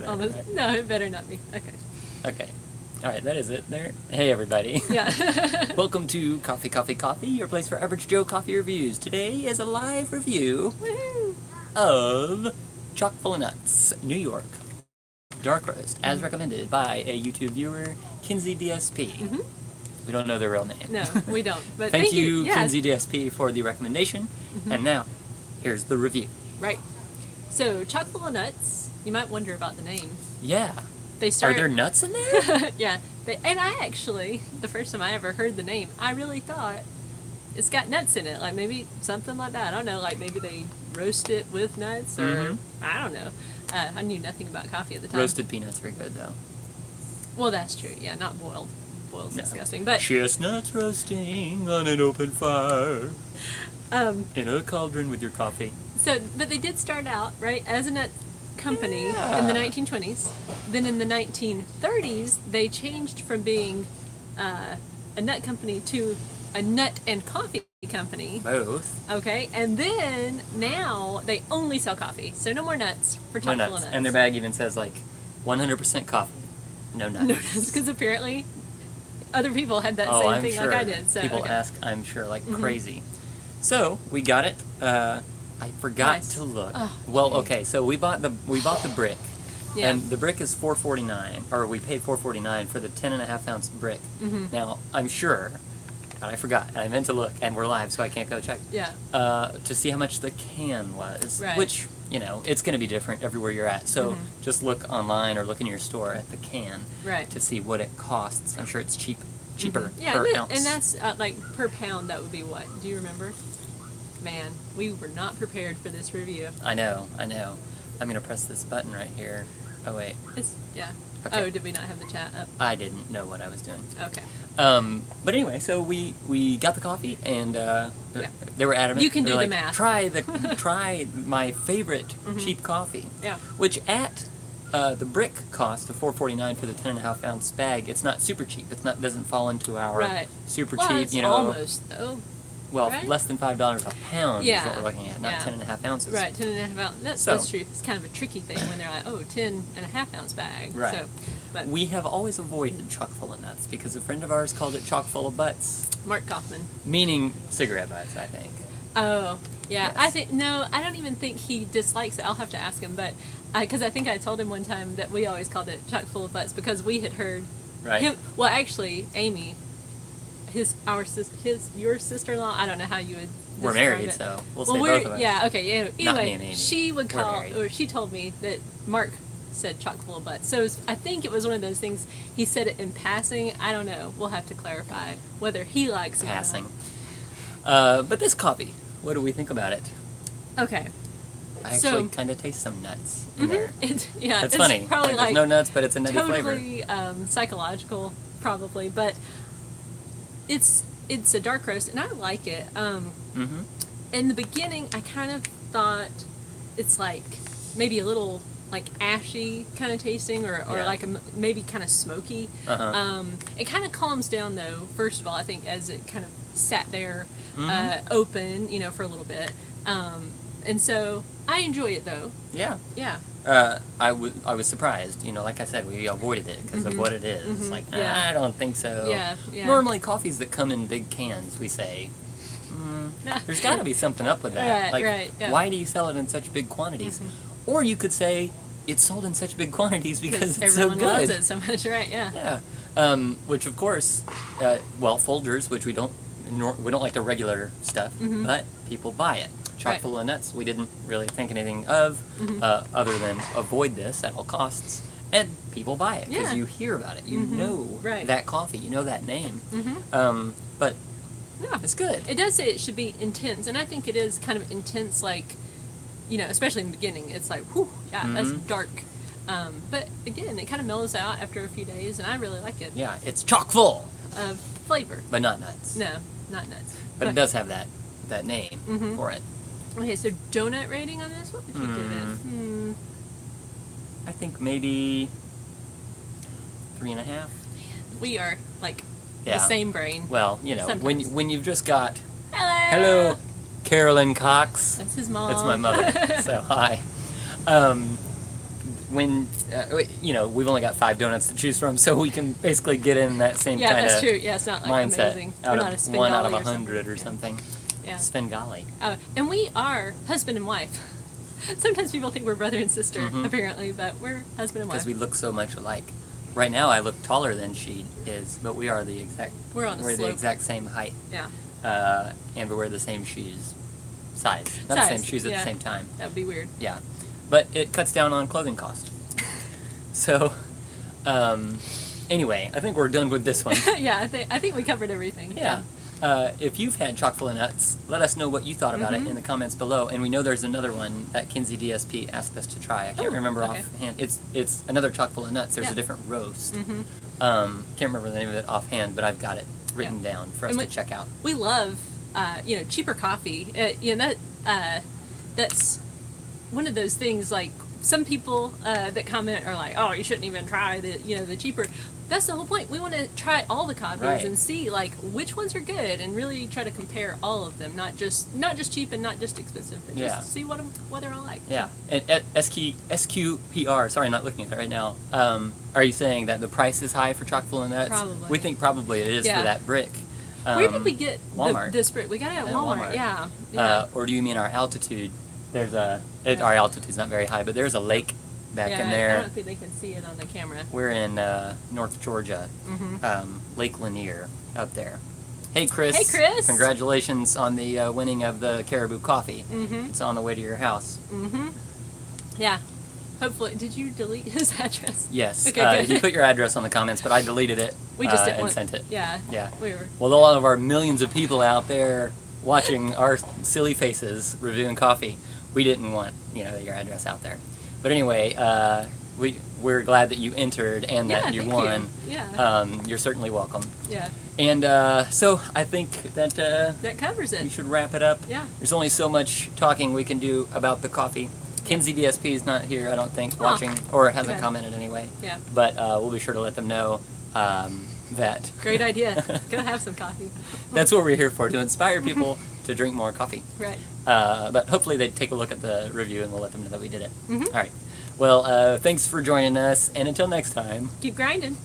Almost. No, it better not be. Okay. Okay. All right, that is it there. Hey, everybody. Yeah. Welcome to Coffee, Coffee, Coffee, your place for average Joe coffee reviews. Today is a live review Woohoo! of Chock full of Nuts, New York, dark roast, as recommended by a YouTube viewer, Kinsey DSP. We don't know their real name. No, we don't. But Thank you, Yeah. Kinsey DSP, for the recommendation. And now, here's the review. Right. So, Chock full of nuts. You might wonder about the name. Yeah. They start. Are there nuts in there? Yeah. And I actually, the first time I ever heard the name, I really thought it's got nuts in it. Like maybe something like that. I don't know. Like maybe they roast it with nuts or I don't know. I knew nothing about coffee at the time. Roasted peanuts are good, though. Well, that's true. Yeah, not boiled. Boiled's No. disgusting. But Chestnuts roasting on an open fire um, in a cauldron with your coffee. but they did start out right as a nut company in the Yeah. 1920s. Then in the 1930s, they changed from being a nut company to a nut and coffee company. Both. Okay, and then now they only sell coffee, so no more nuts for No Chock full of nuts. nuts. And their bag even says, like, 100% coffee. No nuts. No nuts, because apparently other people had that Oh, same I'm thing sure. like I did. So People okay. ask, I'm sure, like crazy. So, we got it. I forgot Nice. to look. Oh, Well, okay, so we bought the brick. Yeah. And the brick is $4.49, or we paid $4.49 for the 10.5 ounce brick. Now, I'm sure, but I forgot, and I meant to look, and we're live, so I can't go check. Yeah. To see how much the can was, Right. which, you know, it's going to be different everywhere you're at. So just look online or look in your store at the can Right. to see what it costs. I'm sure it's cheaper Yeah, per and ounce. and that's like per pound. That would be what? Do you remember? Man, we were not prepared for this review. I know. I'm going to press this button right here. Oh, wait. Yeah. Okay. Oh, did we not have the chat up? I didn't know what I was doing. Okay. But anyway, so we got the coffee, and they were adamant. You can They're do the like, math. Try my favorite cheap coffee. Yeah. Which at the brick cost of $4.49 for the 10.5 ounce bag, it's not super cheap. Doesn't fall into our Right. super Well, cheap. it's You know, almost though. well, right? less than $5 a pound Yeah. is what we're looking at, not Yeah. 10.5 ounces. Right, 10.5 ounce. That's true. It's kind of a tricky thing when they're like, 10.5 ounce bag. Right. So, but We have always avoided chock full of nuts because a friend of ours called it chock full of butts, Mark Kaufman. meaning cigarette butts, I think. Oh, yeah. Yes. I think no. I don't even think he dislikes it. I'll have to ask him, but because I think I told him one time that we always called it chock full of butts because we had heard Right. him. Well, actually, Amy, your sister-in-law. I don't know how you would. We're describe married, it. so we'll Well, say we're both of us. yeah. Okay. Yeah. Not me Anyway, and Amy. she would We're call, married. or she told me that Mark said chock full of butts. So I think it was one of those things. He said it in passing. I don't know. We'll have to clarify whether he likes it or not. Passing. But this coffee, what do we think about it? Okay. I So- actually kind of taste some nuts in there. Yeah, That's it's funny. Probably There's like no nuts, but it's a nutty flavor. totally psychological, probably, but it's a dark roast, and I like it. In the beginning, I kind of thought it's like maybe a little like ashy kind of tasting, or Yeah. like maybe kind of smoky. It kind of calms down though. First of all, I think as it kind of sat there open, for a little bit, and so I enjoy it though. Yeah. Yeah. I was surprised. Like I said, we avoided it because of what it is. Like, Yeah. I don't think so. Yeah, yeah. Normally, coffees that come in big cans, we say, there's got to be something up with that. Right, like, right, yeah. why do you sell it in such big quantities? Or you could say, it's sold in such big quantities because it's so everyone good. loves it so much, right? Yeah. Yeah. Which of course, Folgers, which we don't like the regular stuff, but people buy it. Chock Right. full of nuts, we didn't really think anything of, other than avoid this at all costs. And people buy it because Yeah. you hear about it. You know Right. that coffee. You know that name. But Yeah. it's good. It does say it should be intense, and I think it is kind of intense, like, especially in the beginning. It's like, whew, yeah, that's dark. But again, it kind of mellows out after a few days, and I really like it. Yeah, it's chock full, Flavor. but not nuts. No, not nuts. But it does have that name for it. Okay, so donut rating on this? What would you give it? I think maybe 3.5. We are, like, Yeah. the same brain. Well, Sometimes. when you've just got Hello! Carolyn Cox. That's his mom. That's my mother. So hi. when we've only got 5 donuts to choose from, so we can basically get in that same Yeah, kind that's of true. Yeah, it's not like mindset amazing. out We're not a of 1 out of Svengali 100 or Yeah. something. Yeah. Svengali. And we are husband and wife. Sometimes people think we're brother and sister, Mhm. apparently, but we're husband and wife. Because we look so much alike. Right now, I look taller than she is, but we are the exact. We're on a We're the slope. exact same height, Yeah, and we wear the same shoes, size. Not the same Size, shoes at yeah. the same time. that would be weird. Yeah, but it cuts down on clothing cost. So, anyway, I think we're done with this one. Yeah, I think we covered everything. Yeah. If you've had chock full of nuts, let us know what you thought about it in the comments below. And we know there's another one that Kinsey DSP asked us to try. I can't Oh, remember okay. offhand. It's another chock full of nuts. There's Yeah. a different roast. Mhm. Can't remember the name of it offhand, but I've got it written down for us And to check out. We love, cheaper coffee. That's one of those things. Like some people that comment are like, "Oh, you shouldn't even try the cheaper." That's the whole point. We want to try all the coffees Right. and see like which ones are good, and really try to compare all of them. Not just cheap and not just expensive, but Yeah. just see what they're all like. Yeah. And SQPR, sorry, I'm not looking at it right now. Are you saying that the price is high for chock full of nuts? Probably. We think probably it is Yeah. for that brick. Where did we get Walmart. this brick? We got it at At Walmart. Walmart. Yeah. Or do you mean our altitude? Our altitude's not very high, but there's a lake back Yeah, in I there. don't think they can see it on the camera. We're in North Georgia, Lake Lanier up there. Hey, Chris. Hey, Chris. Congratulations on the winning of the Caribou Coffee. Mhm. It's on the way to your house. Yeah. Hopefully, did you delete his address? Yes. Okay, good. You put your address on the comments, but I deleted it. We just didn't and want, sent it. Yeah. Yeah. We were. Well, a lot of our millions of people out there watching our silly faces reviewing coffee, we didn't want your address out there. But anyway, we're glad that you entered and Yeah, that you thank won. you. Yeah. You're certainly welcome. Yeah. And so I think that That covers we it. should wrap it up. Yeah. There's only so much talking we can do about the coffee. Kinsey DSP is not here, I don't think, Oh, watching, or hasn't okay. commented anyway. Yeah. But we'll be sure to let them know that Great idea. Go have some coffee. that's what we're here for, to inspire people to drink more coffee. Right. But hopefully they take a look at the review and we'll let them know that we did it. Mhm. All right. Well, thanks for joining us, and until next time. Keep grinding.